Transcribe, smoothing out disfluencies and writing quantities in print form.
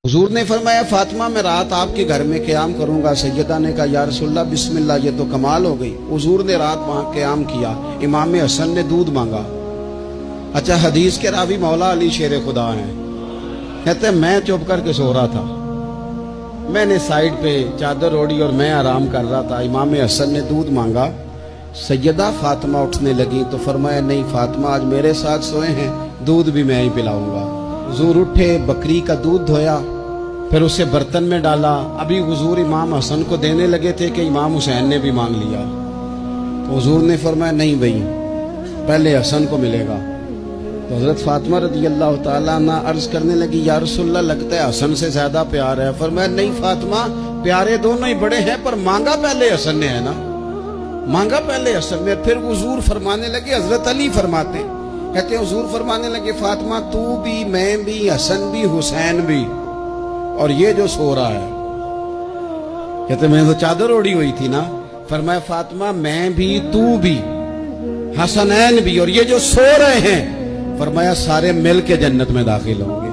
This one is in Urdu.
حضور نے فرمایا فاطمہ میں رات آپ کے گھر میں قیام کروں گا۔ سیدہ نے کہا یا رسول اللہ بسم اللہ، یہ تو کمال ہو گئی۔ حضور نے رات وہاں قیام کیا، امام حسن نے دودھ مانگا۔ اچھا، حدیث کے راوی مولا علی شیر خدا ہیں، کہتے ہیں میں چپ کر کے سو رہا تھا، میں نے سائیڈ پہ چادر اوڑھی اور میں آرام کر رہا تھا۔ امام حسن نے دودھ مانگا، سیدہ فاطمہ اٹھنے لگی تو فرمایا نہیں فاطمہ آج میرے ساتھ سوئے ہیں، دودھ بھی میں ہی پلاؤں گا۔ حضور اٹھے، بکری کا دودھ دھویا، پھر اسے برتن میں ڈالا۔ ابھی حضور امام حسن کو دینے لگے تھے کہ امام حسین نے بھی مانگ لیا، تو حضور نے فرمایا نہیں بھائی، پہلے حسن کو ملے گا۔ تو حضرت فاطمہ رضی اللہ تعالیٰ عنہ عرض کرنے لگی یا رسول اللہ لگتا ہے حسن سے زیادہ پیار ہے۔ فرمایا نہیں فاطمہ، پیارے دونوں ہی بڑے ہیں، پر مانگا پہلے حسن نے ہے نا، مانگا پہلے حسن نے۔ پھر حضور فرمانے لگے، حضرت علی فرماتے کہتے ہیں حضور فرمانے لگے فاطمہ تو بھی، میں بھی، حسن بھی، حسین بھی، اور یہ جو سو رہا ہے، کہتے میں تو چادر اوڑھی ہوئی تھی نا۔ فرمایا فاطمہ میں بھی، تو بھی، حسنین بھی، اور یہ جو سو رہے ہیں، فرمایا سارے مل کے جنت میں داخل ہوں گے۔